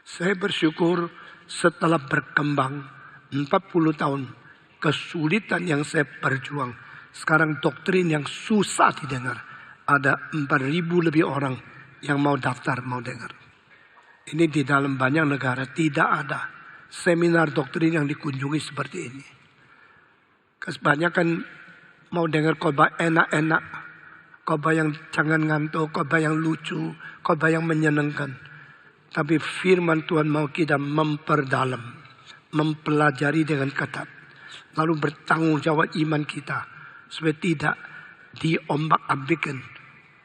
Saya bersyukur setelah berkembang 40 tahun kesulitan yang saya berjuang. Sekarang doktrin yang susah didengar. Ada 4.000 lebih orang yang mau daftar, mau dengar. Ini di dalam banyak negara tidak ada seminar doktrin yang dikunjungi seperti ini. Kebanyakan mau dengar khotbah enak-enak, khotbah yang jangan ngantuk, khotbah yang lucu, khotbah yang menyenangkan. Tapi firman Tuhan mau kita memperdalam, mempelajari dengan ketat, lalu bertanggung jawab iman kita supaya tidak diombak-ambikkan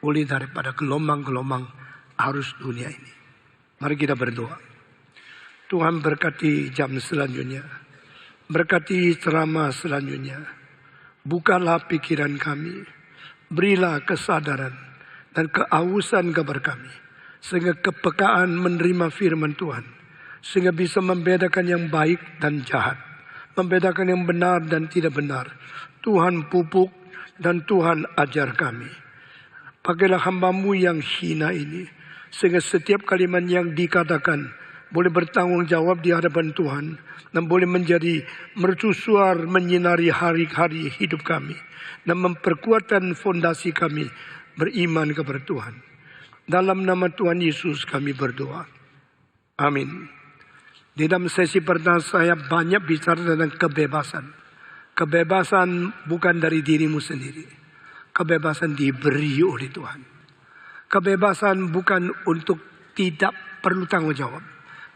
oleh daripada gelombang-gelombang arus dunia ini. Mari kita berdoa. Tuhan berkati jam selanjutnya, berkati ceramah selanjutnya. Bukalah pikiran kami, berilah kesadaran dan keausan kabar kami, sehingga kepekaan menerima firman Tuhan, sehingga bisa membedakan yang baik dan jahat, membedakan yang benar dan tidak benar. Tuhan pupuk dan Tuhan ajar kami. Pakailah hamba-Mu yang hina ini, sehingga setiap kalimat yang dikatakan boleh bertanggung jawab di hadapan Tuhan, dan boleh menjadi mercusuar menyinari hari-hari hidup kami, dan memperkuatkan fondasi kami beriman kepada Tuhan. Dalam nama Tuhan Yesus kami berdoa. Amin. Di dalam sesi pertama saya banyak bicara tentang kebebasan. Kebebasan bukan dari dirimu sendiri. Kebebasan diberi oleh Tuhan. Kebebasan bukan untuk tidak perlu tanggung jawab.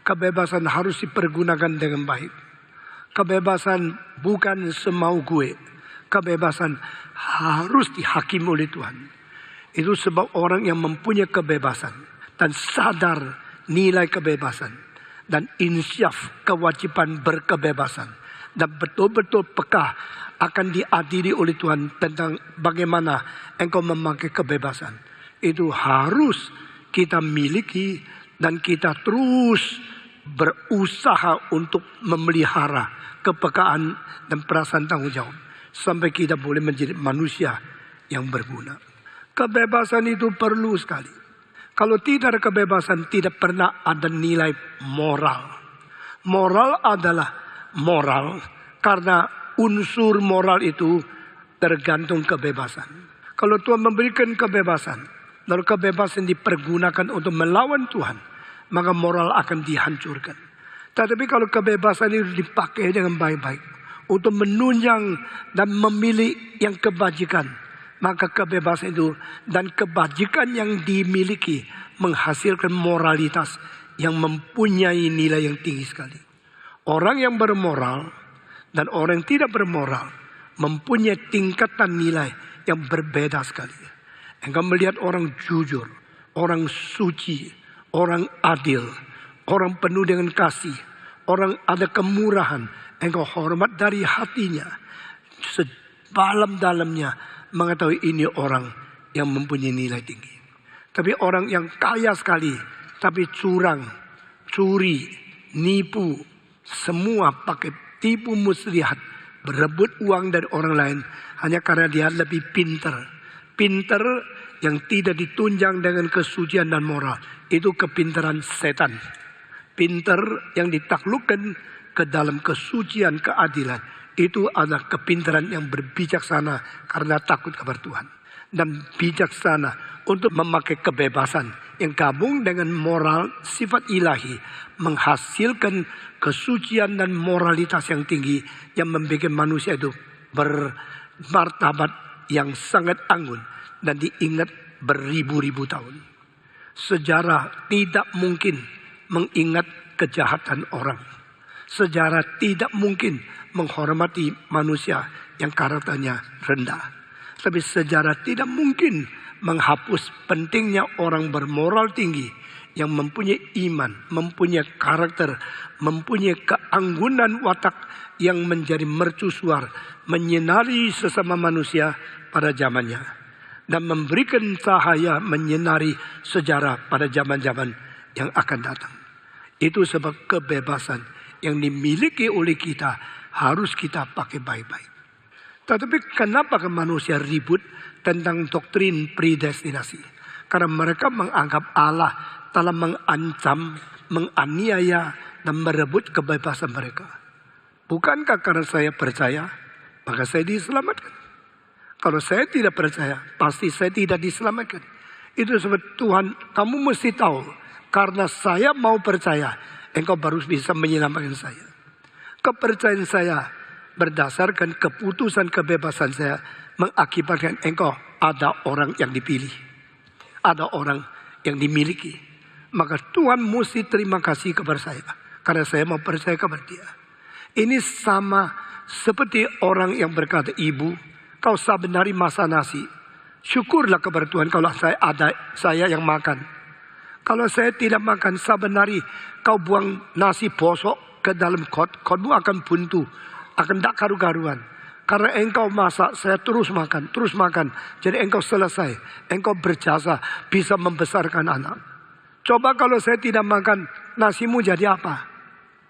Kebebasan harus dipergunakan dengan baik. Kebebasan bukan semau gue. Kebebasan harus dihakimi oleh Tuhan. Itu sebab orang yang mempunyai kebebasan dan sadar nilai kebebasan dan insyaf kewajiban berkebebasan dan betul-betul peka akan diadili oleh Tuhan tentang bagaimana engkau memakai kebebasan. Itu harus kita miliki dan kita terus berusaha untuk memelihara kepekaan dan perasaan tanggung jawab sampai kita boleh menjadi manusia yang berguna. Kebebasan itu perlu sekali. Kalau tidak ada kebebasan, tidak pernah ada nilai moral. Moral adalah moral karena unsur moral itu tergantung kebebasan. Kalau Tuhan memberikan kebebasan, lalu kebebasan dipergunakan untuk melawan Tuhan, maka moral akan dihancurkan. Tetapi kalau kebebasan itu dipakai dengan baik-baik untuk menunjang dan memilih yang kebajikan, maka kebebasan itu dan kebajikan yang dimiliki menghasilkan moralitas yang mempunyai nilai yang tinggi sekali. Orang yang bermoral dan orang yang tidak bermoral mempunyai tingkatan nilai yang berbeda sekali. Engkau melihat orang jujur, orang suci, orang adil, orang penuh dengan kasih, orang ada kemurahan. Engkau hormat dari hatinya, sedalam-dalamnya mengetahui ini orang yang mempunyai nilai tinggi. Tapi orang yang kaya sekali, tapi curang, curi, nipu, semua pakai tipu muslihat, berebut uang dari orang lain hanya karena dia lebih pintar. Pintar yang tidak ditunjang dengan kesucian dan moral, itu kepintaran setan. Pintar yang ditaklukkan ke dalam kesucian, keadilan, itu adalah kepintaran yang berbijaksana karena takut kepada Tuhan. Dan bijaksana untuk memakai kebebasan yang gabung dengan moral sifat ilahi, menghasilkan kesucian dan moralitas yang tinggi yang membuat manusia itu bermartabat yang sangat anggun dan diingat beribu-ribu tahun. Sejarah tidak mungkin mengingat kejahatan orang. Sejarah tidak mungkin menghormati manusia yang karakternya rendah. Tapi sejarah tidak mungkin menghapus pentingnya orang bermoral tinggi yang mempunyai iman, mempunyai karakter, mempunyai keanggunan watak yang menjadi mercusuar, menyinari sesama manusia pada zamannya dan memberikan cahaya menyinari sejarah pada zaman-zaman yang akan datang. Itu sebab kebebasan yang dimiliki oleh kita harus kita pakai baik-baik. Tetapi kenapa manusia ribut tentang doktrin predestinasi? Karena mereka menganggap Allah telah mengancam, menganiaya, dan merebut kebebasan mereka. Bukankah karena saya percaya, maka saya diselamatkan? Kalau saya tidak percaya, pasti saya tidak diselamatkan. Itu sebab Tuhan, kamu mesti tahu, karena saya mau percaya, engkau baru bisa menyelamatkan saya. Kepercayaan saya berdasarkan keputusan kebebasan saya mengakibatkan engkau ada orang yang dipilih. Ada orang yang dimiliki. Maka Tuhan mesti terima kasih kepada saya. Karena saya mau percaya kepada dia. Ini sama seperti orang yang berkata, ibu, kau saben hari masak nasi. Syukurlah kepada Tuhan kalau saya yang makan. Kalau saya tidak makan saben hari, kau buang nasi bosok ke dalam kotmu akan buntu. Akan tak karu-karuan. Karena engkau masak, saya terus makan. Jadi engkau selesai. Engkau berjasa, bisa membesarkan anak. Coba kalau saya tidak makan, nasimu jadi apa?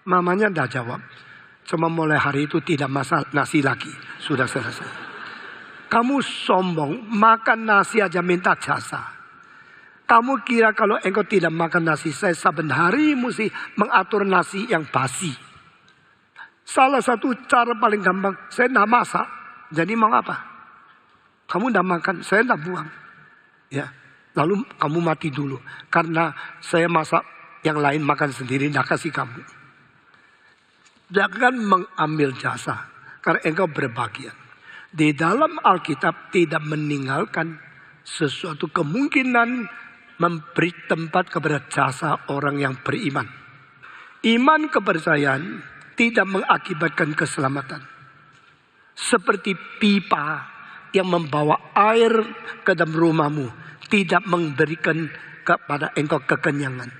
Mamanya tidak jawab. Cuma mulai hari itu tidak masak nasi lagi. Sudah selesai. Kamu sombong, makan nasi aja minta jasa. Kamu kira kalau engkau tidak makan nasi, saya saben hari mesti mengatur nasi yang basi. Salah satu cara paling gampang, saya tidak masak. Jadi mau apa? Kamu tidak makan, saya tidak buang. Ya, lalu kamu mati dulu. Karena saya masak, yang lain makan sendiri, tidak kasih kamu. Jangan mengambil jasa, karena engkau berbagian. Di dalam Alkitab tidak meninggalkan sesuatu kemungkinan memberi tempat kepada jasa orang yang beriman. Iman kepercayaan tidak mengakibatkan keselamatan. Seperti pipa yang membawa air ke dalam rumahmu tidak memberikan kepada engkau kekenyangan.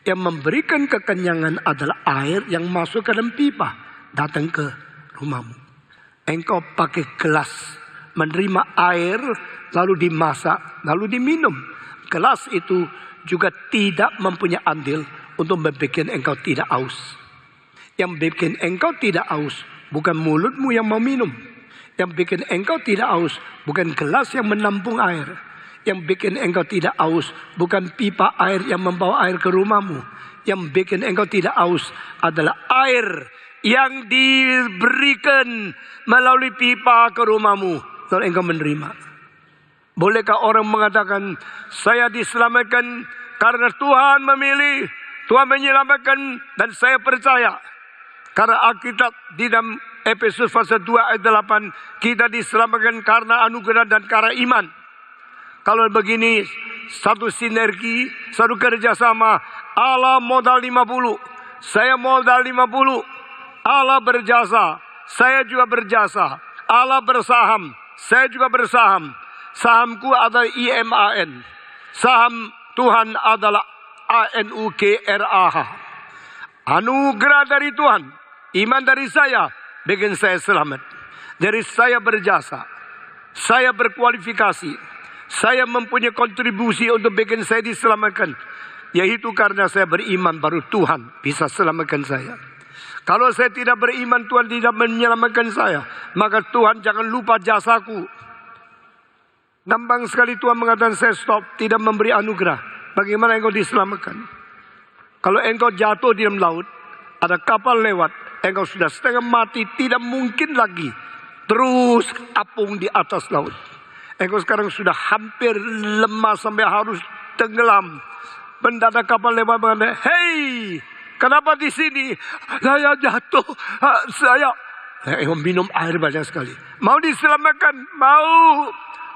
Yang memberikan kekenyangan adalah air yang masuk ke dalam pipa datang ke rumahmu. Engkau pakai gelas menerima air lalu dimasak lalu diminum. Gelas itu juga tidak mempunyai andil untuk membuat engkau tidak aus. Yang bikin engkau tidak aus bukan mulutmu yang mau minum. Yang bikin engkau tidak aus bukan gelas yang menampung air. Yang bikin engkau tidak aus bukan pipa air yang membawa air ke rumahmu. Yang bikin engkau tidak aus adalah air yang diberikan melalui pipa ke rumahmu. Lalu engkau menerima. Bolehkah orang mengatakan, saya diselamatkan karena Tuhan memilih, Tuhan menyelamatkan dan saya percaya. Karena Alkitab di dalam Efesus pasal 2 ayat 8, kita diselamatkan karena anugerah dan karena iman. Kalau begini, satu sinergi, satu kerjasama, Allah modal 50, saya modal 50, Allah berjasa, saya juga berjasa, Allah bersaham, saya juga bersaham. Sahamku adalah IMAN, saham Tuhan adalah ANUGRAH. Anugerah dari Tuhan, iman dari saya, bikin saya selamat. Dari saya berjasa, saya berkualifikasi. Saya mempunyai kontribusi untuk bikin saya diselamatkan. Yaitu karena saya beriman baru Tuhan bisa selamatkan saya. Kalau saya tidak beriman Tuhan tidak menyelamatkan saya. Maka Tuhan jangan lupa jasaku. Gampang sekali Tuhan mengatakan saya stop. Tidak memberi anugerah. Bagaimana engkau diselamatkan? Kalau engkau jatuh di dalam laut. Ada kapal lewat. Engkau sudah setengah mati. Tidak mungkin lagi terus apung di atas laut. Engkau sekarang sudah hampir lemah sampai harus tenggelam. Mendadak kapal lewat mengatakan, hei, kenapa di sini? Saya jatuh. Engkau minum air banyak sekali. Mau diselamatkan? Mau.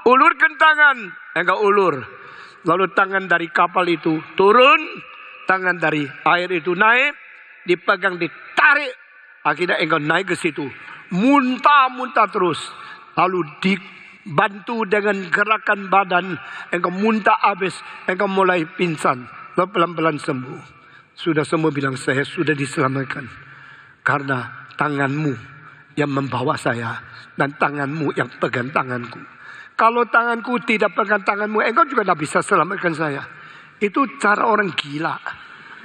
Ulurkan tangan. Engkau ulur. Lalu tangan dari kapal itu turun. Tangan dari air itu naik. Dipegang, ditarik. Akhirnya engkau naik ke situ. Muntah-muntah terus. Lalu dibantu dengan gerakan badan. Engkau muntah habis. Engkau mulai pingsan. Lalu pelan-pelan sembuh. Sudah semua bilang saya sudah diselamatkan. Karena tanganmu yang membawa saya. Dan tanganmu yang pegang tanganku. Kalau tanganku tidak pegang tanganmu. Engkau juga tidak bisa selamatkan saya. Itu cara orang gila.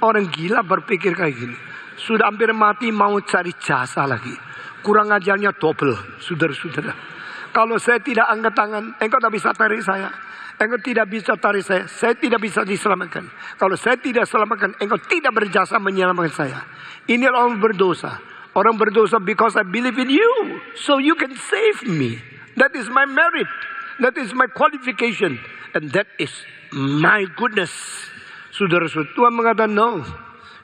Orang gila berpikir kayak gini. Sudah hampir mati mau cari jasa lagi. Kurang ajarnya double. Saudara-saudara. Kalau saya tidak angkat tangan, engkau tak bisa tarik saya. Engkau tidak bisa tarik saya tidak bisa diselamatkan. Kalau saya tidak selamatkan, engkau tidak berjasa menyelamatkan saya. Ini orang berdosa. Orang berdosa because I believe in you. So you can save me. That is my merit. That is my qualification. And that is my goodness. Saudara-saudara, Tuhan mengatakan, no.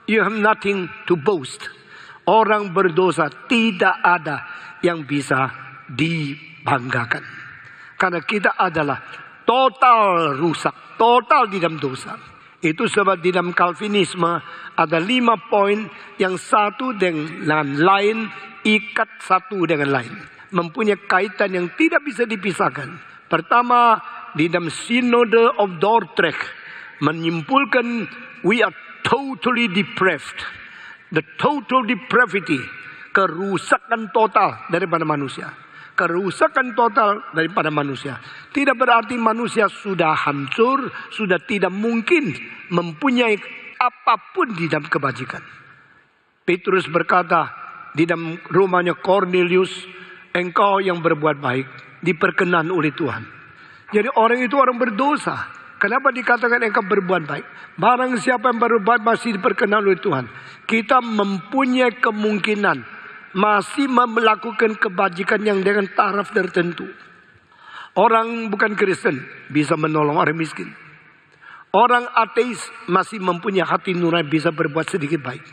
You have nothing to boast. Orang berdosa tidak ada yang bisa dibanggakan. Karena kita adalah total rusak, total di dalam dosa. Itu sebab di dalam Calvinisme ada 5 poin yang satu dengan lain, ikat satu dengan lain. Mempunyai kaitan yang tidak bisa dipisahkan. Pertama, di dalam Synode of Dordrecht menyimpulkan we are totally depraved. The total depravity, kerusakan total daripada manusia. Kerusakan total daripada manusia. Tidak berarti manusia sudah hancur, sudah tidak mungkin mempunyai apapun di dalam kebajikan. Petrus berkata di dalam rumahnya Cornelius, engkau yang berbuat baik diperkenan oleh Tuhan. Jadi orang itu orang berdosa. Kenapa dikatakan engkau berbuat baik? Barang siapa yang berbuat masih diperkenan oleh Tuhan. Kita mempunyai kemungkinan masih melakukan kebajikan yang dengan taraf tertentu. Orang bukan Kristen bisa menolong orang miskin. Orang ateis masih mempunyai hati nurani bisa berbuat sedikit baik.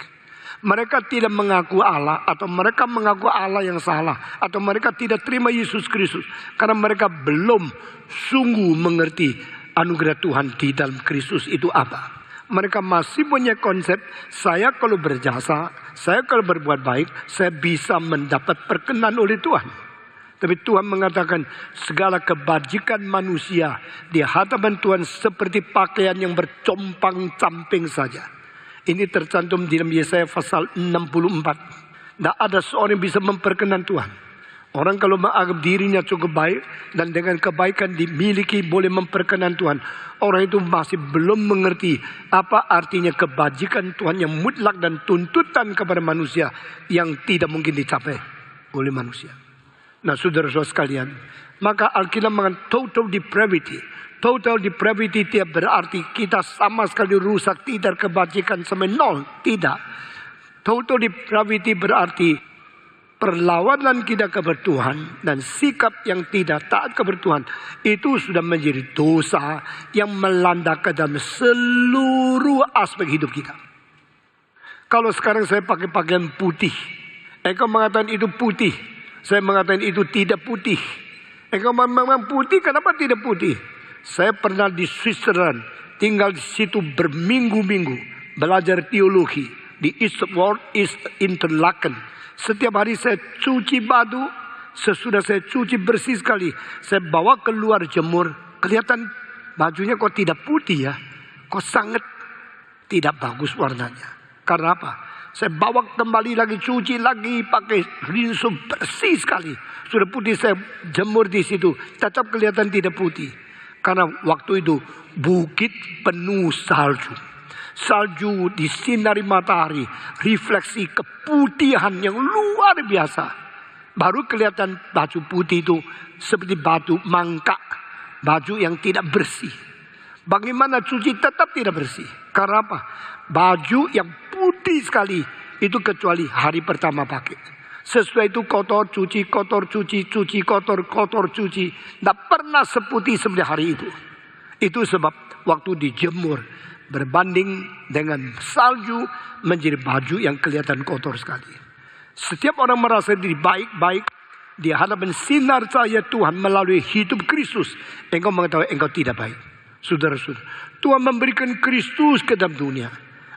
Mereka tidak mengaku Allah atau mereka mengaku Allah yang salah. Atau mereka tidak terima Yesus Kristus. Karena mereka belum sungguh mengerti anugerah Tuhan di dalam Kristus itu apa. Mereka masih punya konsep, saya kalau berjasa, saya kalau berbuat baik, saya bisa mendapat perkenan oleh Tuhan. Tapi Tuhan mengatakan segala kebajikan manusia di hadapan Tuhan seperti pakaian yang bercompang-camping saja. Ini tercantum di dalam Yesaya pasal 64. Tidak ada seorang yang bisa memperkenan Tuhan. Orang kalau menganggap dirinya cukup baik dan dengan kebaikan dimiliki boleh memperkenan Tuhan. Orang itu masih belum mengerti apa artinya kebajikan Tuhan yang mutlak dan tuntutan kepada manusia yang tidak mungkin dicapai oleh manusia. Nah, saudara-saudara sekalian, maka Alkitab mengatakan total depravity. Total depravity tidak berarti kita sama sekali rusak, tidak kebajikan sampai nol. Tidak. Total depravity berarti perlawanan kita kepada Tuhan dan sikap yang tidak taat kepada Tuhan itu sudah menjadi dosa yang melanda ke dalam seluruh aspek hidup kita. Kalau sekarang saya pakai pakaian putih, engkau mengatakan itu putih, saya mengatakan itu tidak putih. Engkau memang putih, kenapa tidak putih? Saya pernah di Switzerland, tinggal di situ berminggu-minggu, belajar teologi di Eastward East Interlaken. Setiap hari saya cuci baju, sesudah saya cuci bersih sekali, saya bawa keluar jemur, kelihatan bajunya kok tidak putih ya, kok sangat tidak bagus warnanya. Karena apa? Saya bawa kembali lagi, cuci lagi, pakai rinso bersih sekali. Sudah putih saya jemur di situ, tetap kelihatan tidak putih. Karena waktu itu bukit penuh salju. Salju disinari matahari, refleksi keputihan yang luar biasa. Baru kelihatan baju putih itu seperti batu mangkak, baju yang tidak bersih. Bagaimana cuci tetap tidak bersih. Karena apa? Baju yang putih sekali itu kecuali hari pertama pakai. Sesudah itu kotor cuci, kotor cuci, cuci kotor, kotor cuci. Tidak pernah seputih seperti hari itu. Itu sebab waktu dijemur berbanding dengan salju menjadi baju yang kelihatan kotor sekali. Setiap orang merasa diri baik-baik di hadapan sinar cahaya Tuhan melalui hidup Kristus, engkau mengetahui engkau tidak baik. Saudara-saudara, Tuhan memberikan Kristus ke dalam dunia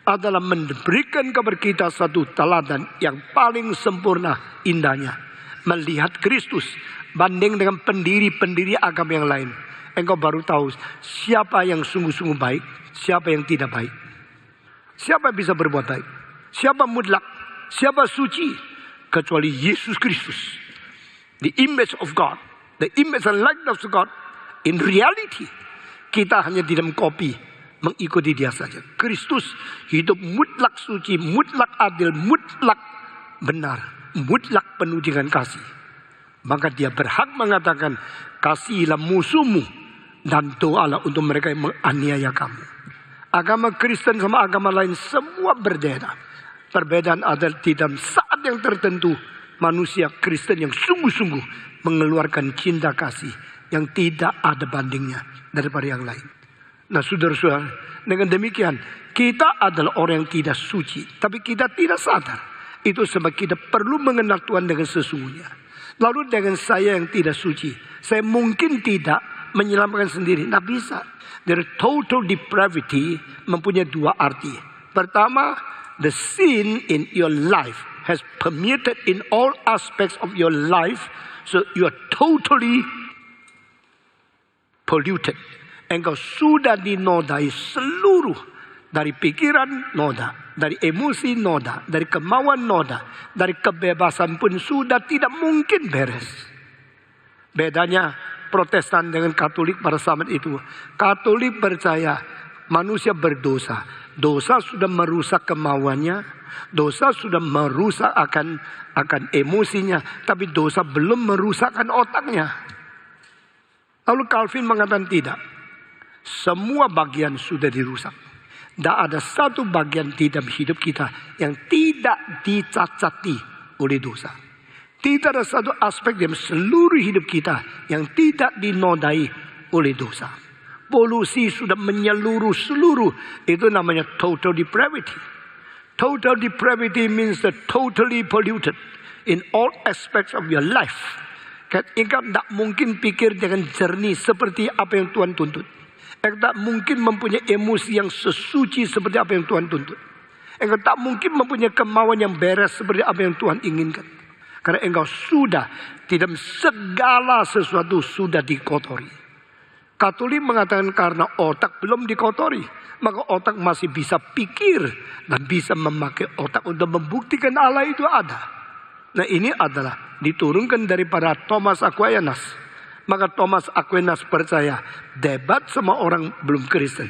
adalah memberikan kepada kita satu teladan yang paling sempurna indahnya. Melihat Kristus banding dengan pendiri-pendiri agama yang lain. Engkau baru tahu siapa yang sungguh-sungguh baik, siapa yang tidak baik. Siapa yang bisa berbuat baik? Siapa mutlak? Siapa suci? Kecuali Yesus Kristus. The image of God. The image and likeness of God. In reality, kita hanya di dalam kopi mengikuti dia saja. Kristus hidup mutlak suci, mutlak adil, mutlak benar, mutlak penuh dengan kasih. Maka dia berhak mengatakan, kasihilah musuhmu Dan doalah untuk mereka yang menganiaya kamu. Agama Kristen sama agama lain semua berbeda. Perbedaan ada di dalam saat yang tertentu. Manusia Kristen yang sungguh-sungguh mengeluarkan cinta kasih yang tidak ada bandingnya daripada yang lain. Nah saudara-saudara, dengan demikian kita adalah orang yang tidak suci. Tapi kita tidak sadar. Itu sebab kita perlu mengenal Tuhan dengan sesungguhnya. Lalu dengan saya yang tidak suci, saya mungkin tidak menyelamatkan sendiri. Tidak bisa. Dari total depravity mempunyai dua arti. Pertama, the sin in your life has permeated in all aspects of your life. So you are totally polluted. Engkau sudah dinodai seluruh. Dari pikiran noda, dari emosi noda, dari kemauan noda, dari kebebasan pun sudah tidak mungkin beres. Bedanya Protestan dengan Katolik pada zaman itu. Katolik percaya manusia berdosa. Dosa sudah merusak kemauannya, dosa sudah merusak akan emosinya, tapi dosa belum merusakkan otaknya. Lalu Calvin mengatakan tidak. Semua bagian sudah dirusak. Tidak ada satu bagian di dalam hidup kita yang tidak dicacati oleh dosa. Tidak ada satu aspek dalam seluruh hidup kita yang tidak dinodai oleh dosa. Polusi sudah menyeluruh seluruh. Itu namanya total depravity. Total depravity means that totally polluted in all aspects of your life. Engkau tidak mungkin pikir dengan jernih seperti apa yang Tuhan tuntut. Engkau tak mungkin mempunyai emosi yang sesuci seperti apa yang Tuhan tuntut. Engkau tak mungkin mempunyai kemauan yang beres seperti apa yang Tuhan inginkan. Karena engkau sudah tidak segala sesuatu sudah dikotori. Katolik mengatakan karena otak belum dikotori, maka otak masih bisa pikir dan bisa memakai otak untuk membuktikan Allah itu ada. Nah ini adalah diturunkan daripada Thomas Aquinas. Maka Thomas Aquinas percaya debat sama orang belum Kristen,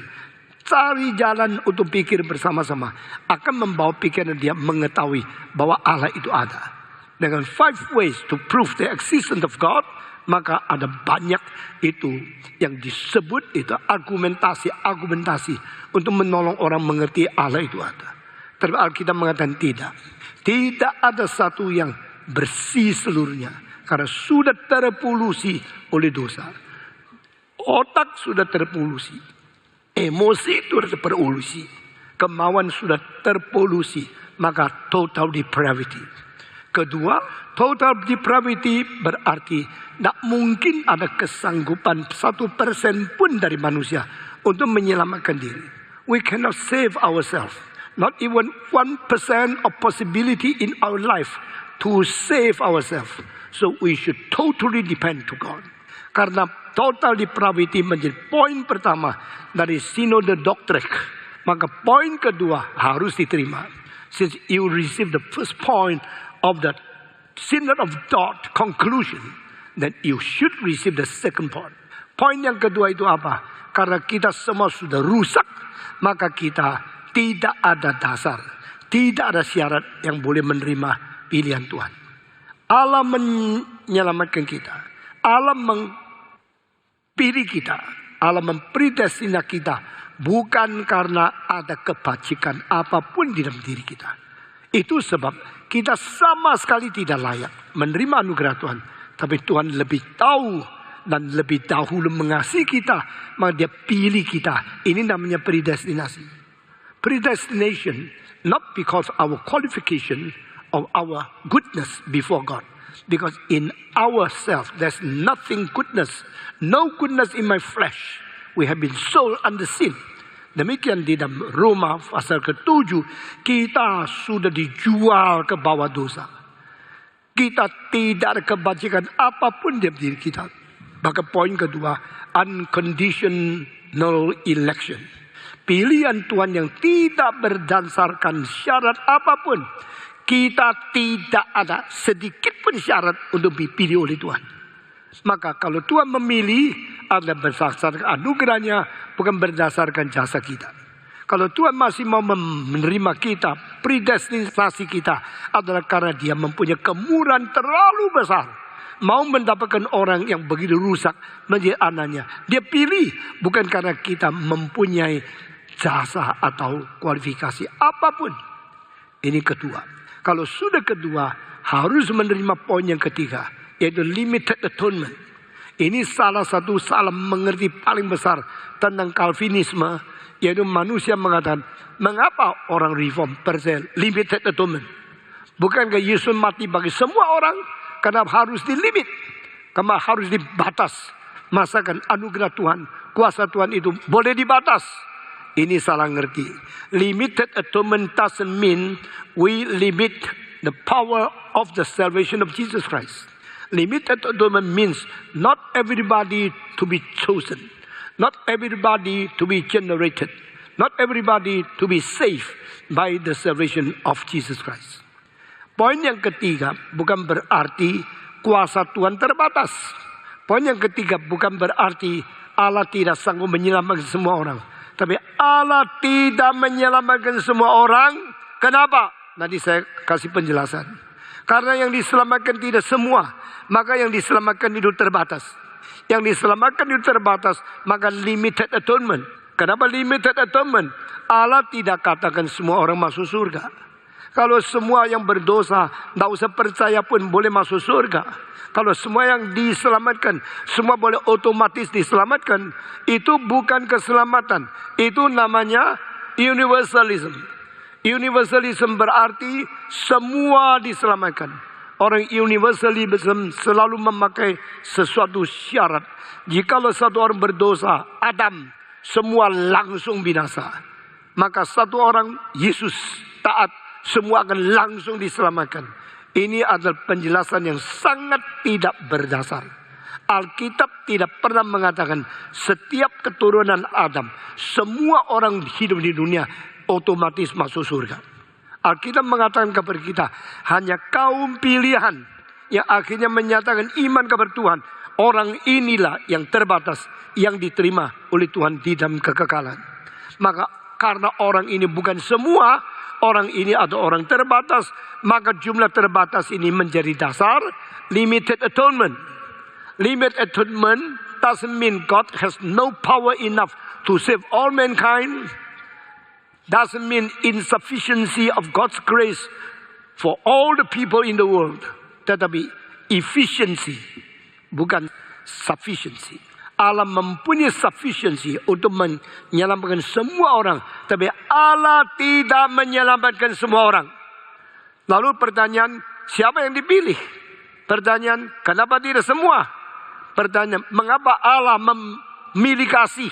cari jalan untuk pikir bersama-sama, akan membawa pikiran dia mengetahui bahwa Allah itu ada. Dengan 5 ways to prove the existence of God, maka ada banyak itu yang disebut itu argumentasi untuk menolong orang mengerti Allah itu ada. Tapi Alkitab mengatakan tidak. Tidak ada satu yang bersih seluruhnya. Karena sudah terpolusi oleh dosa. Otak sudah terpolusi. Emosi itu sudah terpolusi. Kemauan sudah terpolusi. Maka total depravity. Kedua, total depravity berarti tidak mungkin ada kesanggupan 1% pun dari manusia untuk menyelamatkan diri. We cannot save ourselves. Not even 1% of possibility in our life to save ourselves. So we should totally depend to God. Karena total depravity menjadi poin pertama dari Synode Doctrine. Maka poin kedua harus diterima. Since you receive the first point of the Synod of Thought conclusion, then you should receive the second point. Poin yang kedua itu apa? Karena kita semua sudah rusak, maka kita tidak ada dasar, tidak ada syarat yang boleh menerima pilihan Tuhan. Allah menyelamatkan kita. Allah mempilih kita. Allah mempredestina kita. Bukan karena ada kebajikan apapun di dalam diri kita. Itu sebab kita sama sekali tidak layak menerima anugerah Tuhan. Tapi Tuhan lebih tahu dan lebih dahulu mengasihi kita. Maka dia pilih kita. Ini namanya predestinasi. Predestination. Not because our qualification of our goodness before God. Because in ourselves there's nothing goodness. No goodness in my flesh. We have been sold under sin. Demikian di dalam Roma pasal ke-7. Kita sudah dijual ke bawah dosa. Kita tidak ada kebajikan apapun di diri kita. Maka poin kedua, unconditional election. Pilihan Tuhan yang tidak berdasarkan syarat apapun. Kita tidak ada sedikit pun syarat untuk dipilih oleh Tuhan. Maka kalau Tuhan memilih adalah berdasarkan anugerahnya, bukan berdasarkan jasa kita. Kalau Tuhan masih mau menerima kita, predestinasi kita adalah karena dia mempunyai kemurahan terlalu besar. mau mendapatkan orang yang begitu rusak menjadi anaknya. Dia pilih bukan karena kita mempunyai jasa atau kualifikasi apapun. Ini kedua. Kalau sudah kedua, harus menerima poin yang ketiga, yaitu limited atonement. Ini salah satu salah mengerti paling besar tentang Calvinisme, yaitu manusia mengatakan, mengapa orang reform percaya limited atonement? Bukankah Yesus mati bagi semua orang? Kenapa harus dilimit? Kenapa harus dibatas? Masakan anugerah Tuhan, kuasa Tuhan itu boleh dibatas? Ini salah ngerti. Limited atonement doesn't mean we limit the power of the salvation of Jesus Christ. Limited atonement means not everybody to be chosen. Not everybody to be generated. Not everybody to be saved by the salvation of Jesus Christ. Poin yang ketiga bukan berarti kuasa Tuhan terbatas. Poin yang ketiga bukan berarti Allah tidak sanggup menyelamatkan semua orang. Tapi Allah tidak menyelamatkan semua orang. Kenapa? Nanti saya kasih penjelasan. Karena yang diselamatkan tidak semua. Maka yang diselamatkan itu terbatas. Yang diselamatkan itu terbatas. Maka limited atonement. Kenapa limited atonement? Allah tidak katakan semua orang masuk surga. Kalau semua yang berdosa, tidak usah percaya pun boleh masuk surga. Kalau semua yang diselamatkan, semua boleh otomatis diselamatkan. Itu bukan keselamatan. Itu namanya universalism. Universalism berarti semua diselamatkan. Orang universalism selalu memakai sesuatu syarat. Jikalau satu orang berdosa, Adam, semua langsung binasa. Maka satu orang Yesus taat, semua akan langsung diselamatkan. Ini adalah penjelasan yang sangat tidak berdasar. Alkitab tidak pernah mengatakan setiap keturunan Adam, semua orang hidup di dunia otomatis masuk surga. Alkitab mengatakan kepada kita, hanya kaum pilihan yang akhirnya menyatakan iman kepada Tuhan. Orang inilah yang terbatas, yang diterima oleh Tuhan di dalam kekekalan. Maka karena orang ini bukan semua, orang ini atau orang terbatas, maka jumlah terbatas ini menjadi dasar limited atonement. Limited atonement doesn't mean God has no power enough to save all mankind. Doesn't mean insufficiency of God's grace for all the people in the world. Tetapi efficiency, bukan sufficiency. Allah mempunyai sufficiency untuk menyelamatkan semua orang. Tapi Allah tidak menyelamatkan semua orang. Lalu pertanyaan, siapa yang dipilih? Pertanyaan, kenapa tidak semua? Pertanyaan, mengapa Allah memilih kasih?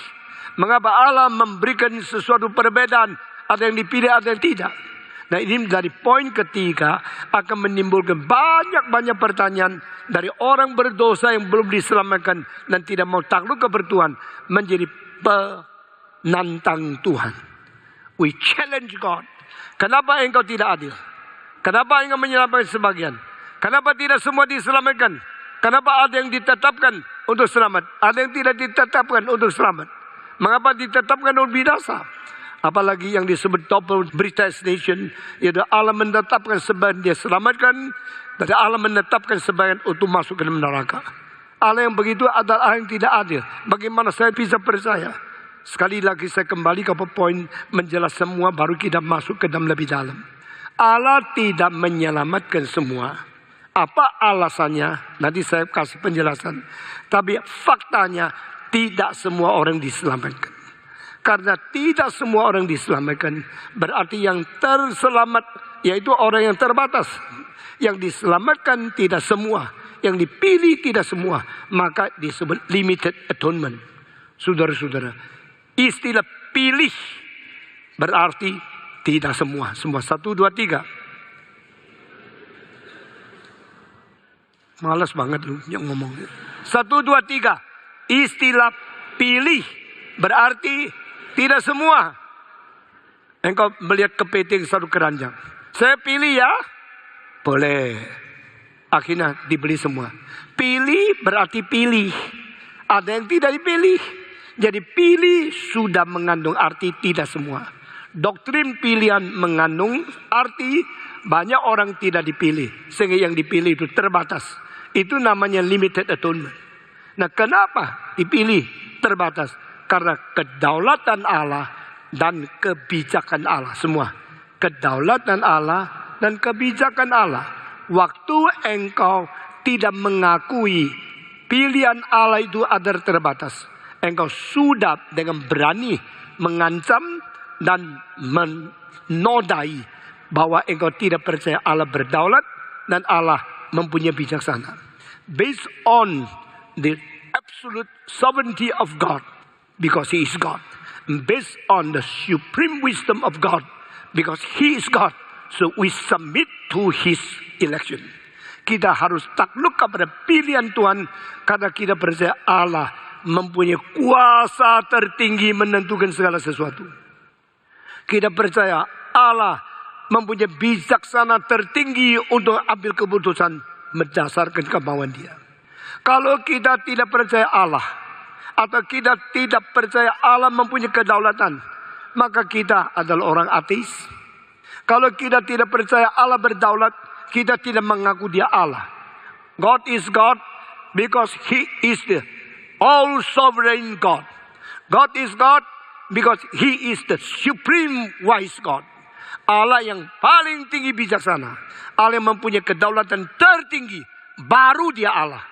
Mengapa Allah memberikan sesuatu perbedaan? Ada yang dipilih, ada yang tidak. Nah, ini dari poin ketiga akan menimbulkan banyak pertanyaan dari orang berdosa yang belum diselamatkan dan tidak mau takluk kepada Tuhan, menjadi penantang Tuhan. We challenge God. Kenapa engkau tidak adil? Kenapa engkau menyelamatkan sebagian? Kenapa tidak semua diselamatkan? Kenapa ada yang ditetapkan untuk selamat, ada yang tidak ditetapkan untuk selamat? Mengapa ditetapkan untuk binasa? Apalagi yang disebut double predestination, yaitu Allah menetapkan sebagian dia selamatkan, dan Allah menetapkan sebagian untuk masuk ke dalam neraka. Allah yang begitu adalah Allah yang tidak adil. Bagaimana saya bisa percaya? Sekali lagi saya kembali ke poin menjelas semua, baru kita masuk ke dalam lebih dalam. Allah tidak menyelamatkan semua. Apa alasannya? Nanti saya kasih penjelasan. Tapi faktanya tidak semua orang diselamatkan. Karena tidak semua orang diselamatkan, berarti yang terselamat yaitu orang yang terbatas. Yang diselamatkan tidak semua, yang dipilih tidak semua, maka disebut limited atonement. Saudara-saudara, istilah pilih berarti tidak semua. Semua 1, 2, 3. Malas banget lu yang ngomong. 1, 2, 3. Istilah pilih berarti tidak semua. Engkau melihat kepiting satu keranjang. Saya pilih ya. Boleh. Akhirnya dibeli semua. Pilih berarti pilih. Ada yang tidak dipilih. Jadi pilih sudah mengandung arti tidak semua. Doktrin pilihan mengandung arti banyak orang tidak dipilih. Sehingga yang dipilih itu terbatas. Itu namanya limited atonement. Nah, kenapa dipilih terbatas? Karena kedaulatan Allah dan kebijakan Allah semua. Kedaulatan Allah dan kebijakan Allah. Waktu engkau tidak mengakui pilihan Allah itu ada terbatas, engkau sudah dengan berani mengancam dan menodai bahwa engkau tidak percaya Allah berdaulat dan Allah mempunyai bijaksana. Based on the absolute sovereignty of God, because He is God. Based on the supreme wisdom of God, because He is God. So we submit to His election. Kita harus takluk kepada pilihan Tuhan karena kita percaya Allah mempunyai kuasa tertinggi menentukan segala sesuatu. Kita percaya Allah mempunyai bijaksana tertinggi untuk ambil keputusan berdasarkan kemauan Dia. Kalau kita tidak percaya Allah, atau kita tidak percaya Allah mempunyai kedaulatan, maka kita adalah orang ateis. Kalau kita tidak percaya Allah berdaulat, kita tidak mengaku Dia Allah. God is God because He is the all sovereign God. God is God because He is the supreme wise God. Allah yang paling tinggi bijaksana. Allah yang mempunyai kedaulatan tertinggi. Baru Dia Allah.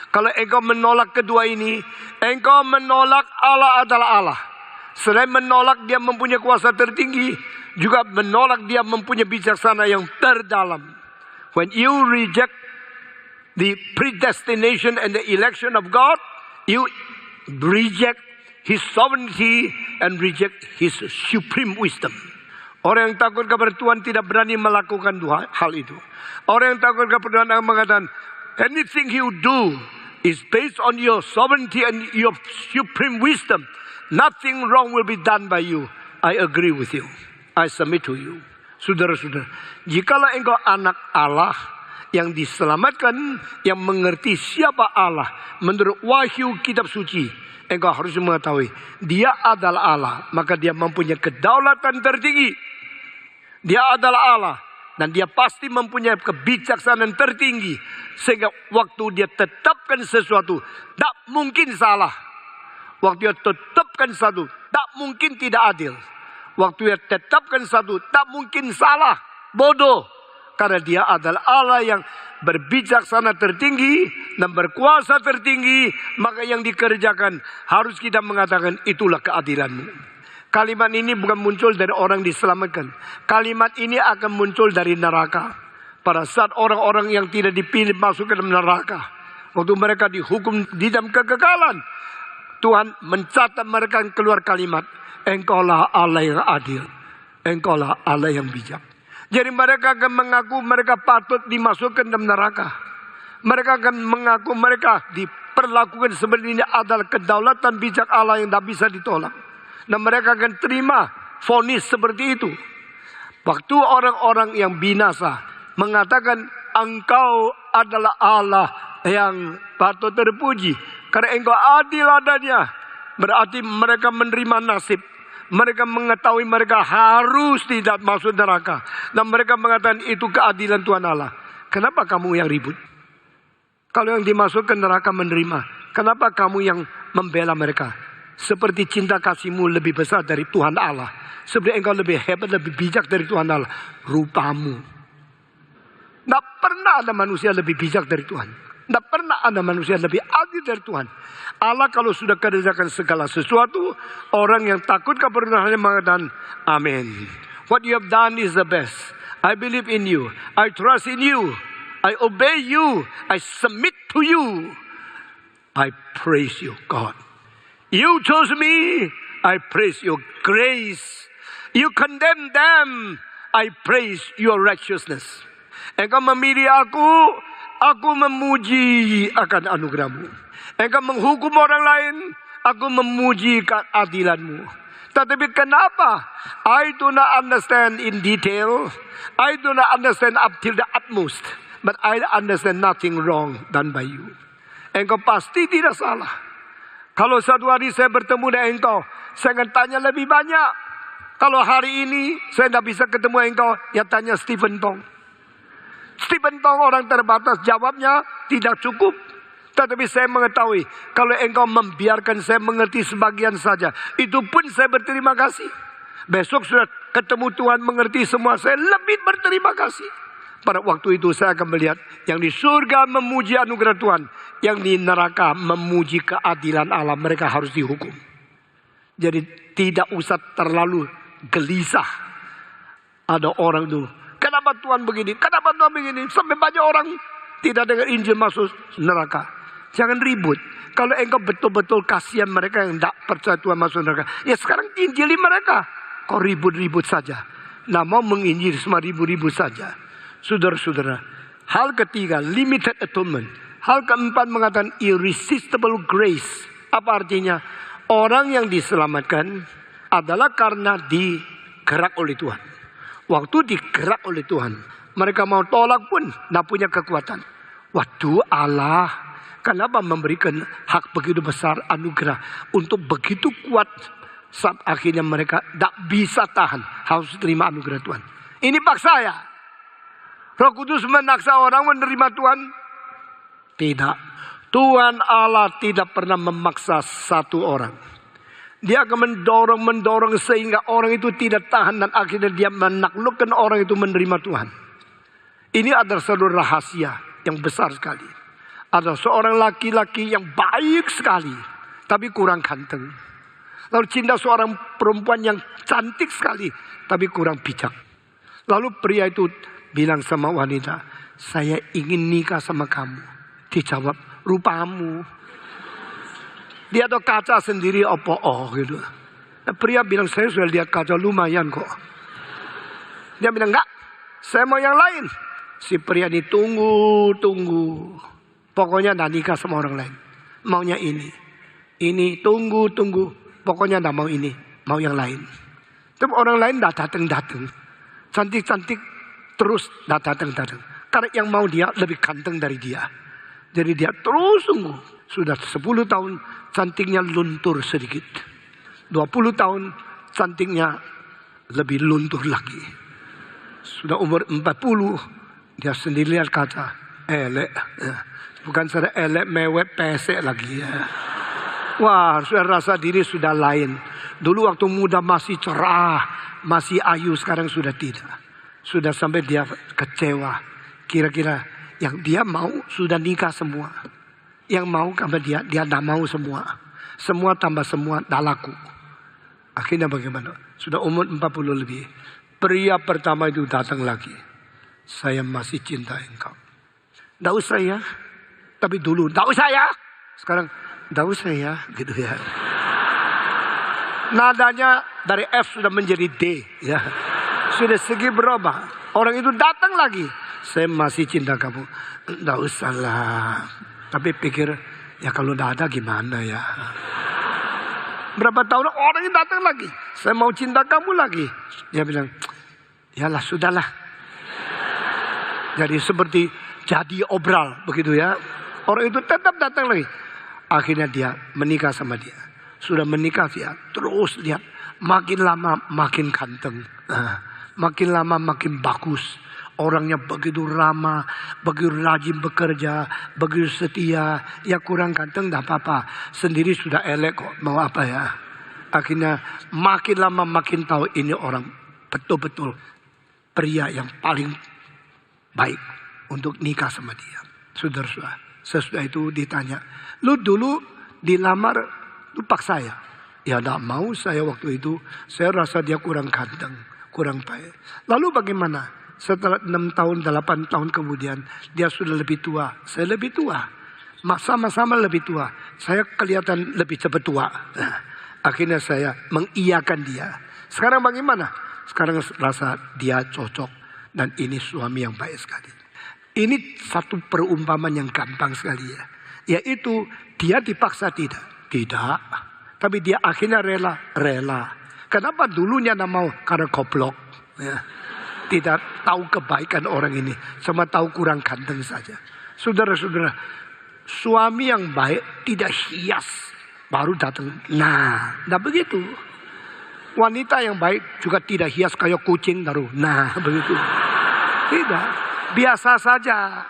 Kalau engkau menolak kedua ini, engkau menolak Allah adalah Allah. Selain menolak Dia mempunyai kuasa tertinggi, juga menolak Dia mempunyai bijaksana yang terdalam. When you reject the predestination and the election of God, you reject His sovereignty and reject His supreme wisdom. Orang yang takut kepada Tuhan tidak berani melakukan dua hal itu. Orang yang takut kepada Tuhan akan mengatakan, anything you do is based on your sovereignty and your supreme wisdom. Nothing wrong will be done by you. I agree with you. I submit to you. Saudara-saudara, jikalau engkau anak Allah yang diselamatkan, yang mengerti siapa Allah menurut wahyu kitab suci, engkau harus mengetahui Dia adalah Allah, maka Dia mempunyai kedaulatan tertinggi. Dia adalah Allah dan Dia pasti mempunyai kebijaksanaan tertinggi, sehingga waktu Dia tetapkan sesuatu tak mungkin salah. Waktu Dia tetapkan sesuatu tak mungkin tidak adil. Waktu Dia tetapkan satu, tak mungkin salah, bodoh. Karena Dia adalah Allah yang berbijaksana tertinggi dan berkuasa tertinggi. Maka yang dikerjakan harus kita mengatakan itulah keadilan-Mu. Kalimat ini bukan muncul dari orang diselamatkan. Kalimat ini akan muncul dari neraka. Pada saat orang-orang yang tidak dipilih masuk ke dalam neraka. Waktu mereka dihukum di dalam kekekalan, Tuhan mencatat mereka keluar kalimat, Engkaulah Allah yang adil. Engkaulah Allah yang bijak. Jadi mereka akan mengaku mereka patut dimasukkan dalam neraka. Mereka akan mengaku mereka diperlakukan seperti ini adalah kedaulatan bijak Allah yang tak bisa ditolak. Dan mereka akan terima vonis seperti itu. Waktu orang-orang yang binasa mengatakan Engkau adalah Allah yang patut terpuji karena Engkau adil adanya, berarti mereka menerima nasib. Mereka mengetahui mereka harus tidak masuk neraka. Dan mereka mengatakan itu keadilan Tuhan Allah. Kenapa kamu yang ribut? Kalau yang dimasukkan neraka menerima, kenapa kamu yang membela mereka? Seperti cinta kasihmu lebih besar dari Tuhan Allah. Seperti engkau lebih hebat, lebih bijak dari Tuhan Allah. Rupamu. Tidak pernah ada manusia lebih bijak dari Tuhan. Tidak pernah ada manusia lebih adil dari Tuhan. Allah kalau sudah kerjakan segala sesuatu, orang yang takut kepada Tuhan mengatakan, Amin. What you have done is the best. I believe in you. I trust in you. I obey you. I submit to you. I praise you, God. You chose me. I praise your grace. You condemn them. I praise your righteousness. Engkau memilih aku memuji akan anugerahmu. Engkau menghukum orang lain, aku memuji keadilanmu. Tetapi kenapa? I do not understand in detail. I do not understand up till the utmost. But I understand nothing wrong done by you. Engkau pasti tidak salah. Kalau satu hari saya bertemu dengan engkau, saya akan tanya lebih banyak. Kalau hari ini saya tidak bisa ketemu engkau, ya tanya Stephen Tong. Stephen Tong orang terbatas, jawabnya tidak cukup. Tetapi saya mengetahui, kalau engkau membiarkan saya mengerti sebagian saja, itu pun saya berterima kasih. Besok sudah ketemu Tuhan mengerti semua, saya lebih berterima kasih. Pada waktu itu saya akan melihat yang di surga memuji anugerah Tuhan, yang di neraka memuji keadilan Allah. Mereka harus dihukum. Jadi tidak usah terlalu gelisah. Ada orang tuh, kenapa Tuhan begini? Kenapa Tuhan begini? Sampai banyak orang tidak dengar Injil masuk neraka. Jangan ribut. Kalau engkau betul-betul kasihan mereka yang tidak percaya Tuhan masuk neraka, ya sekarang injili mereka. Kau ribut-ribut saja. Nah, mau menginjil semua ribut-ribut saja. Saudara-saudara, hal ketiga, limited atonement. Hal keempat mengatakan irresistible grace. Apa artinya? Orang yang diselamatkan adalah karena digerak oleh Tuhan. Waktu digerak oleh Tuhan, mereka mau tolak pun tidak punya kekuatan. Waduh, Allah kenapa memberikan hak begitu besar anugerah untuk begitu kuat, saat akhirnya mereka tidak bisa tahan, harus terima anugerah Tuhan. Ini paksa ya? Roh Kudus menaksa orang menerima Tuhan? Tidak. Tuhan Allah tidak pernah memaksa satu orang. Dia akan mendorong sehingga orang itu tidak tahan dan akhirnya dia menaklukkan orang itu menerima Tuhan. Ini adalah satu rahasia yang besar sekali. Ada seorang laki-laki yang baik sekali, tapi kurang ganteng. Lalu cinta seorang perempuan yang cantik sekali, tapi kurang bijak. Lalu pria itu bilang sama wanita, saya ingin nikah sama kamu. Dijawab, rupamu. Dia ada kaca sendiri apa gitu. Nah, pria bilang, saya sudah lihat kaca lumayan kok. Dia bilang, enggak, saya mau yang lain. Si pria ini tunggu. Pokoknya tidak nikah sama orang lain. Maunya ini. Ini tunggu. Pokoknya tidak mau ini. Mau yang lain. Tapi orang lain tidak datang. Cantik-cantik terus tidak datang. Karena yang mau dia lebih ganteng dari dia. Jadi dia terus tunggu. Sudah 10 tahun cantiknya luntur sedikit. 20 tahun cantiknya lebih luntur lagi. Sudah umur 40 dia sendiri lihat kaca. Elek. Bukan saja elek, mewek, pesek lagi ya. Wah, sudah rasa diri sudah lain. Dulu waktu muda masih cerah, masih ayu, sekarang sudah tidak. Sudah sampai dia kecewa. Kira-kira yang dia mau sudah nikah semua. Yang mau sama dia tidak mau semua. Semua tambah semua, tidak laku. Akhirnya bagaimana? Sudah umur 40 lebih. Pria pertama itu datang lagi. Saya masih cinta engkau. Tidak usah ya. Tapi dulu, tidak usah ya. Sekarang, tidak usah ya. Gitu ya. Nadanya dari F sudah menjadi D. Ya. Sudah segi berubah. Orang itu datang lagi. Saya masih cinta kamu. Tidak usah lah. Tapi pikir, ya kalau tidak ada gimana ya. Berapa tahun orang ini datang lagi. Saya mau cinta kamu lagi. Dia bilang, yalah sudahlah. Jadi seperti jadi obral begitu ya. Orang itu tetap datang lagi. Akhirnya dia menikah sama dia. Sudah menikah dia terus lihat. Makin lama makin ganteng. Makin lama makin bagus. Orangnya begitu ramah, begitu rajin bekerja, begitu setia. Ya kurang ganteng tidak apa-apa. Sendiri sudah elek kok, mau apa ya. Akhirnya makin lama makin tahu ini orang betul-betul pria yang paling baik untuk nikah sama dia. Saudara-saudara, sesudah itu ditanya, lu dulu dilamar, lu paksa ya? Ya tidak mau saya waktu itu, saya rasa dia kurang ganteng, kurang baik. Lalu bagaimana? Setelah 6 tahun, 8 tahun kemudian, dia sudah lebih tua, saya lebih tua. Sama-sama lebih tua, saya kelihatan lebih cepat tua. Nah, akhirnya saya mengiyakan dia. Sekarang bagaimana? Sekarang rasa dia cocok dan ini suami yang baik sekali. Ini satu perumpamaan yang gampang sekali ya. Yaitu dia dipaksa tidak. Tidak. Tapi dia akhirnya rela. Kenapa dulunya tidak mau? Karena goblok. Ya. Tidak tahu kebaikan orang ini. Cuma tahu kurang ganteng saja. Saudara-saudara, suami yang baik tidak hias. Baru datang. Nah, tidak begitu. Wanita yang baik juga tidak hias kayak kucing taruh. Nah, begitu. Tidak. Biasa saja.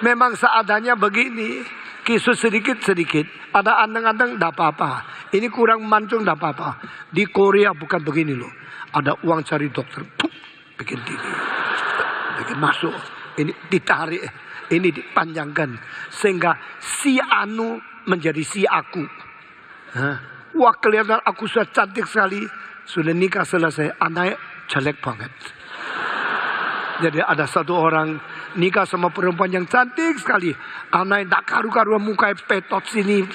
Memang seadanya begini. Kisut sedikit-sedikit. Ada anteng-anteng, tidak apa-apa. Ini kurang mancung, tidak apa-apa. Di Korea bukan begini loh. Ada uang cari dokter. Pup, bikin tinggi. Bikin masuk. Ini ditarik. Ini dipanjangkan. Sehingga si anu menjadi si aku. Wah, kelihatan aku sudah cantik sekali. Sudah nikah selesai. Anaknya jelek banget. Jadi ada satu orang nikah sama perempuan yang cantik sekali. Anaknya tak karu-karuan, mukanya petot sini.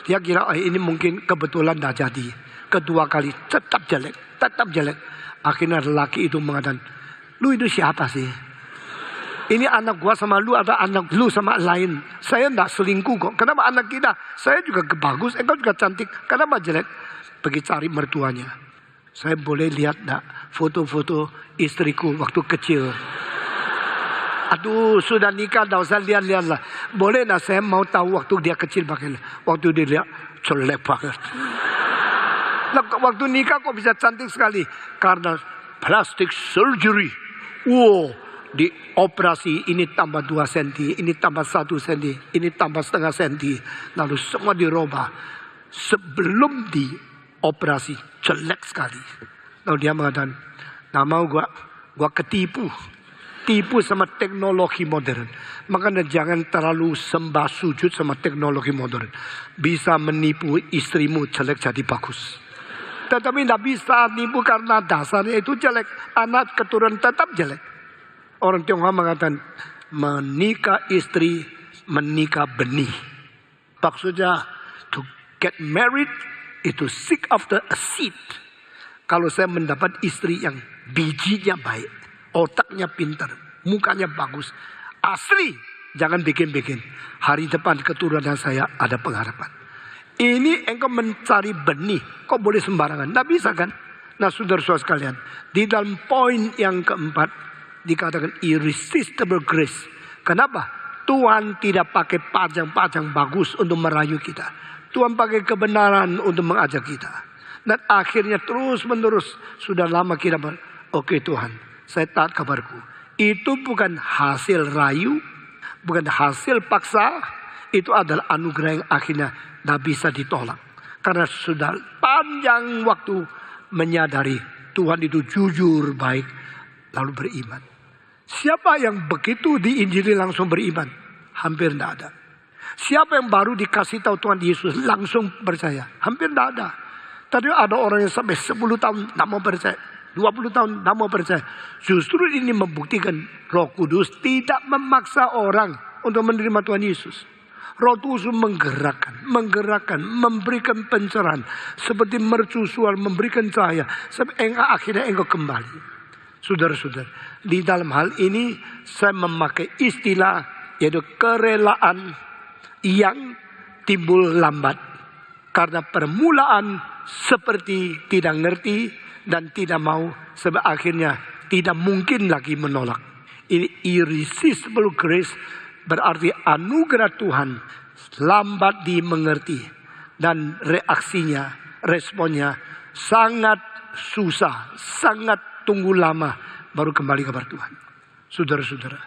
Dia kira ini mungkin kebetulan tak jadi. Kedua kali tetap jelek. Tetap jelek. Akhirnya lelaki itu mengatakan, lu itu siapa sih? Ini anak gua sama lu, ada anak lu sama lain. Saya tidak selingkuh kok. Kenapa anak kita? Saya juga bagus, engkau juga cantik. Kenapa jelek? Pergi cari mertuanya. Saya boleh lihat enggak foto-foto istriku waktu kecil? Aduh, sudah nikah, enggak usah lihat-lihat lah. Boleh enggak, saya mau tahu waktu dia kecil pakai. Waktu dia lihat, jelek banget. Nah, waktu nikah kok bisa cantik sekali? Karena plastic surgery. Wow, dioperasi, ini tambah 2 cm, ini tambah 1 cm, ini tambah setengah cm. Lalu semua dirubah. Sebelum dioperasi, jelek sekali. Lalu dia mengatakan, nah mau gua ketipu. Tipu sama teknologi modern. Makanya jangan terlalu sembah sujud sama teknologi modern. Bisa menipu istrimu jelek jadi bagus. Tetapi tidak bisa nipu karena dasarnya itu jelek. Anak keturunan tetap jelek. Orang Tionghoa mengatakan, menikah istri, menikah benih. Maksudnya, to get married, itu seek after a seed. Kalau saya mendapat istri yang bijinya baik, otaknya pintar, mukanya bagus, asli, jangan bikin-bikin. Hari depan keturunan saya ada pengharapan. Ini engkau mencari benih, kok boleh sembarangan? Tidak bisa kan? Nah, saudara-saudara sekalian, di dalam poin yang keempat dikatakan irresistible grace. Kenapa? Tuhan tidak pakai pajang-pajang bagus untuk merayu kita. Tuhan pakai kebenaran untuk mengajak kita. Dan akhirnya terus menerus sudah lama kita oke Tuhan, saya taat kabarku. Itu bukan hasil rayu, bukan hasil paksa. Itu adalah anugerah yang akhirnya tidak bisa ditolak. Karena sudah panjang waktu menyadari Tuhan itu jujur, baik, lalu beriman. Siapa yang begitu diinjili langsung beriman? Hampir tidak ada. Siapa yang baru dikasih tahu Tuhan Yesus langsung percaya? Hampir tidak ada. Tadi ada orang yang sampai 10 tahun tidak mau percaya. 20 tahun tidak mau percaya. Justru ini membuktikan Roh Kudus tidak memaksa orang untuk menerima Tuhan Yesus. Roh Kudus menggerakkan, memberikan pencerahan. Seperti mercusuar, memberikan cahaya. Sampai akhirnya engkau kembali. Saudara-saudara, di dalam hal ini saya memakai istilah yaitu kerelaan yang timbul lambat. Karena permulaan seperti tidak ngerti dan tidak mau, sebab akhirnya tidak mungkin lagi menolak. Ini irresistible grace, berarti anugerah Tuhan lambat dimengerti dan reaksinya, responnya sangat susah, sangat tunggu lama baru kembali kepada Tuhan. Saudara-saudara,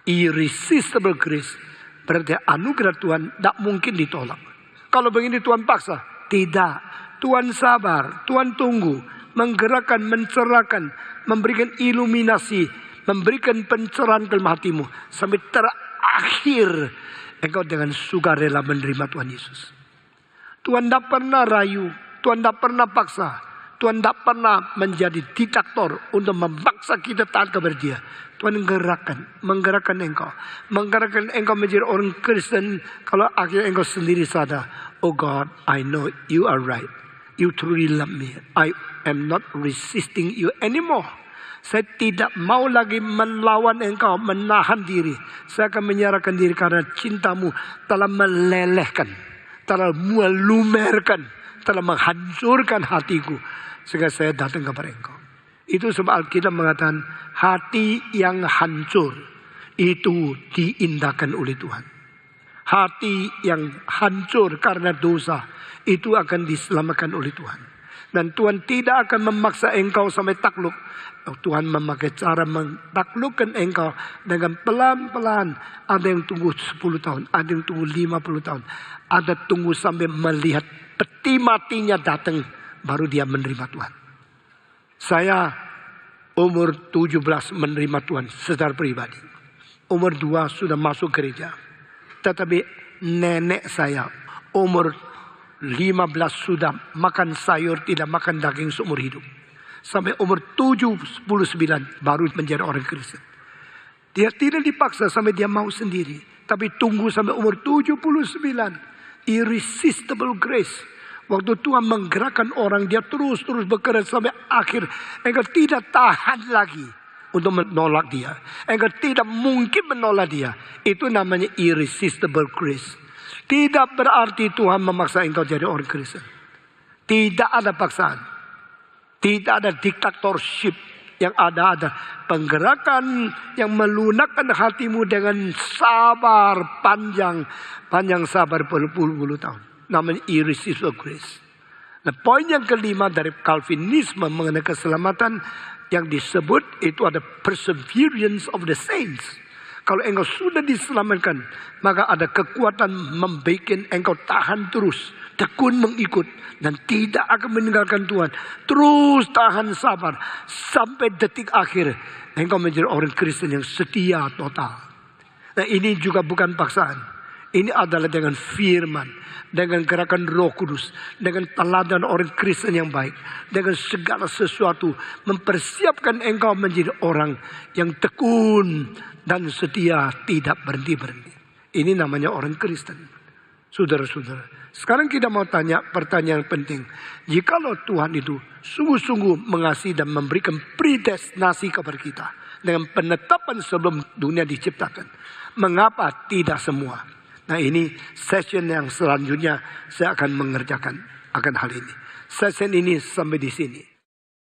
irresistible grace berarti anugerah Tuhan tidak mungkin ditolak. Kalau begini Tuhan paksa, tidak. Tuhan sabar, Tuhan tunggu, menggerakkan, mencerahkan, memberikan iluminasi, memberikan pencerahan dalam hatimu sampai terakhir engkau dengan sukarela menerima Tuhan Yesus. Tuhan tidak pernah rayu, Tuhan tidak pernah paksa, Tuhan tidak pernah menjadi diktator untuk memaksa kita taat kepada Dia. Tuhan menggerakkan engkau menjadi orang Kristen. Kalau akhirnya engkau sendiri sadar, oh God, I know you are right. You truly love me. I am not resisting you anymore. Saya tidak mau lagi melawan engkau, menahan diri. Saya akan menyerahkan diri karena cintamu telah melelehkan, telah melumerkan, telah menghancurkan hatiku. Sehingga saya datang kepada engkau. Itu sebab Alkitab mengatakan hati yang hancur itu diindahkan oleh Tuhan. Hati yang hancur karena dosa itu akan diselamatkan oleh Tuhan. Dan Tuhan tidak akan memaksa engkau sampai takluk. Tuhan memakai cara menaklukkan engkau dengan pelan-pelan. Ada yang tunggu 10 tahun, ada yang tunggu 50 tahun. Ada tunggu sampai melihat peti matinya datang, baru dia menerima Tuhan. Saya umur 17 menerima Tuhan secara pribadi. Umur 2 sudah masuk gereja. Tetapi nenek saya umur 15 sudah makan sayur, tidak makan daging seumur hidup. Sampai umur 79 baru menjadi orang Kristen. Dia tidak dipaksa sampai dia mau sendiri. Tapi tunggu sampai umur 79. Irresistible grace. Waktu Tuhan menggerakkan orang, dia terus bekerja sampai akhir. Engkau tidak tahan lagi untuk menolak dia. Engkau tidak mungkin menolak dia. Itu namanya irresistible grace. Tidak berarti Tuhan memaksa engkau jadi orang Kristen. Tidak ada paksaan. Tidak ada diktatorship. Yang ada penggerakan yang melunakkan hatimu dengan sabar panjang sabar berpuluh-puluh tahun. Namanya irresistible grace. Nah, poin yang kelima dari Calvinisme mengenai keselamatan yang disebut itu ada perseverance of the saints. Kalau engkau sudah diselamatkan, maka ada kekuatan membuat engkau tahan terus, tekun mengikut, dan tidak akan meninggalkan Tuhan. Terus tahan sabar sampai detik akhir. Engkau menjadi orang Kristen yang setia total. Nah, ini juga bukan paksaan. Ini adalah dengan firman, dengan gerakan Roh Kudus, dengan teladan orang Kristen yang baik, dengan segala sesuatu mempersiapkan engkau menjadi orang yang tekun dan setia, tidak berhenti-berhenti. Ini namanya orang Kristen. Saudara-saudara, sekarang kita mau tanya pertanyaan penting. Jikalau Tuhan itu sungguh-sungguh mengasihi dan memberikan predestinasi kepada kita dengan penetapan sebelum dunia diciptakan, mengapa tidak semua? Nah, ini session yang selanjutnya saya akan mengerjakan akan hal ini. Session ini sampai di sini.